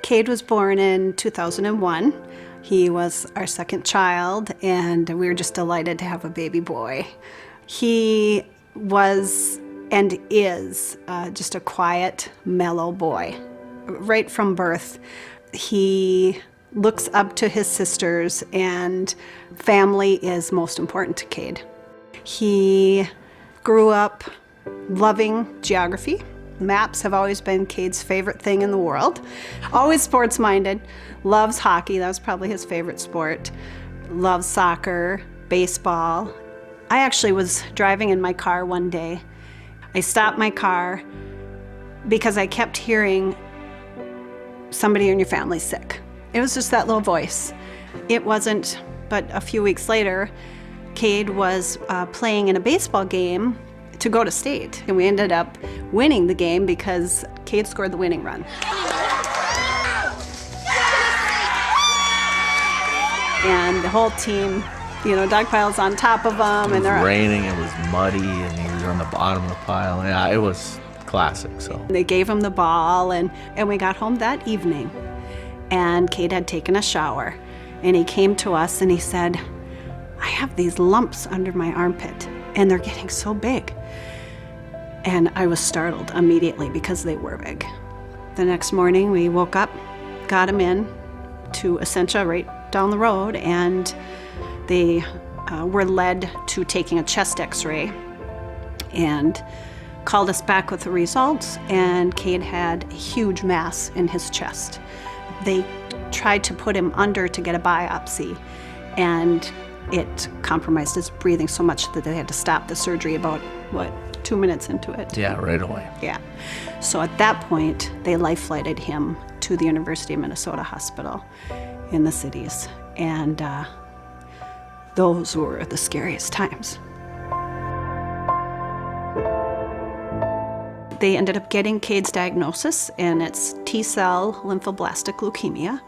Cade was born in 2001. He was our second child, and we were just delighted to have a baby boy. He was and is just a quiet, mellow boy. Right from birth, he looks up to his sisters, and family is most important to Cade. He grew up loving geography. Maps have always been Cade's favorite thing in the world. Always sports-minded, loves hockey, that was probably his favorite sport. Loves soccer, baseball. I actually was driving in my car one day. I stopped my car because I kept hearing somebody in your family's sick. It was just that little voice. It wasn't, but a few weeks later, Cade was playing in a baseball game to go to state, and we ended up winning the game because Cade scored the winning run. And the whole team, dog piles on top of him. It was raining, it was muddy, and he was on the bottom of the pile. Yeah, it was classic, so. They gave him the ball, and we got home that evening. And Cade had taken a shower, and he came to us and he said, I have these lumps under my armpit, and they're getting so big. And I was startled immediately because they were big. The next morning we woke up, got him in to Essentia right down the road, and they were led to taking a chest x-ray and called us back with the results, and Cade had a huge mass in his chest. They tried to put him under to get a biopsy, and it compromised his breathing so much that they had to stop the surgery about, 2 minutes into it? Yeah, right away. Yeah. So at that point, they life-flighted him to the University of Minnesota Hospital in the cities. And those were the scariest times. They ended up getting Cade's diagnosis, and it's T-cell lymphoblastic leukemia.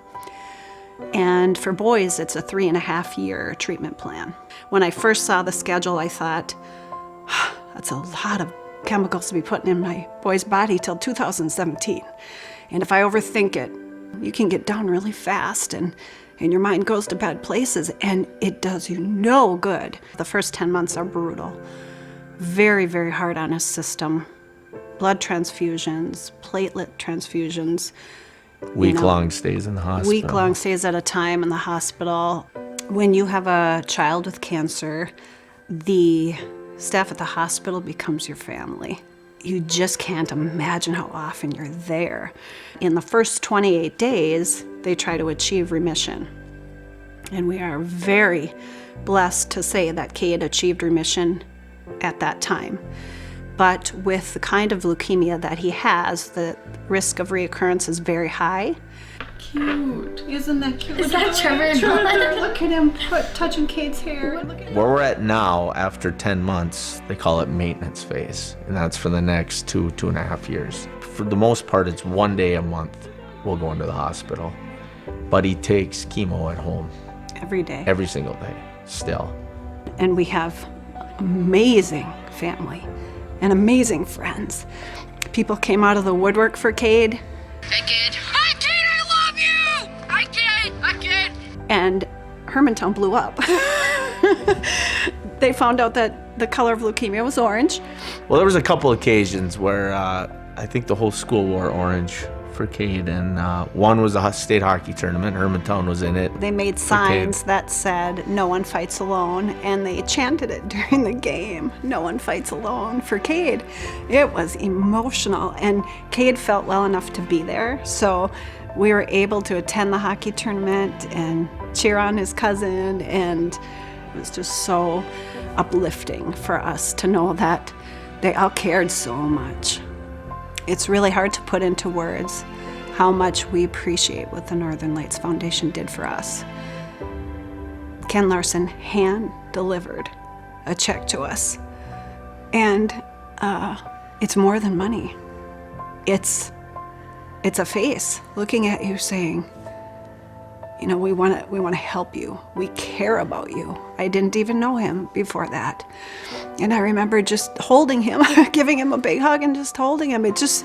And for boys, it's a 3.5-year treatment plan. When I first saw the schedule, I thought, that's a lot of chemicals to be putting in my boy's body till 2017. And if I overthink it, you can get down really fast, and your mind goes to bad places, and it does you no good. The first 10 months are brutal. Very, very hard on his system. Blood transfusions, platelet transfusions. Week-long stays in the hospital. Week-long stays at a time in the hospital. When you have a child with cancer, the staff at the hospital becomes your family. You just can't imagine how often you're there. In the first 28 days, they try to achieve remission. And we are very blessed to say that Cade achieved remission at that time. But with the kind of leukemia that he has, the risk of reoccurrence is very high. Cute. Isn't that cute? Is that Trevor? Look at him touching Cade's hair. Where we're at now, after 10 months, they call it maintenance phase. And that's for the next 2.5 years. For the most part, it's 1 day a month we'll go into the hospital. But he takes chemo at home. Every day. Every single day, still. And we have amazing family and amazing friends. People came out of the woodwork for Cade. Hey, Cade. Hi, Cade, I love you! Hi, Cade! Hi, Cade! And Hermantown blew up. They found out that the color of leukemia was orange. Well, there was a couple occasions where I think the whole school wore orange for Cade, and one was a state hockey tournament. Hermantown was in it. They made signs that said, "No one fights alone," and they chanted it during the game. "No one fights alone" for Cade. It was emotional, and Cade felt well enough to be there, so we were able to attend the hockey tournament and cheer on his cousin, and it was just so uplifting for us to know that they all cared so much. It's really hard to put into words how much we appreciate what the Northern Lights Foundation did for us. Ken Larson hand-delivered a check to us. And it's more than money. It's a face looking at you saying, you know, we want to help you. We care about you. I didn't even know him before that. And I remember just holding him, giving him a big hug and just holding him. I just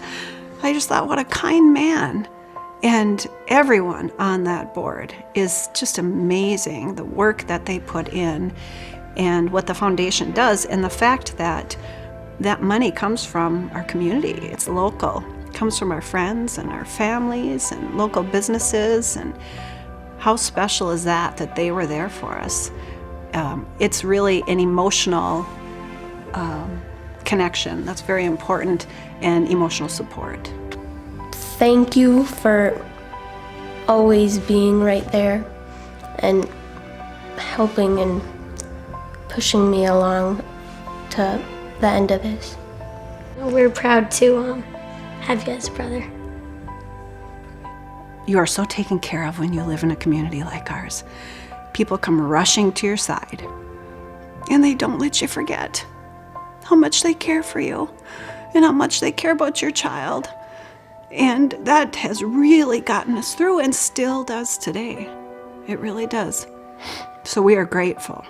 thought, what a kind man. And everyone on that board is just amazing, the work that they put in and what the foundation does, and the fact that that money comes from our community. It's local. It comes from our friends and our families and local businesses, and how special is that they were there for us. It's really an emotional connection that's very important, and emotional support. Thank you for always being right there and helping and pushing me along to the end of this. We're proud to have you as a brother. You are so taken care of when you live in a community like ours. People come rushing to your side, and they don't let you forget how much they care for you and how much they care about your child. And that has really gotten us through and still does today. It really does. So we are grateful.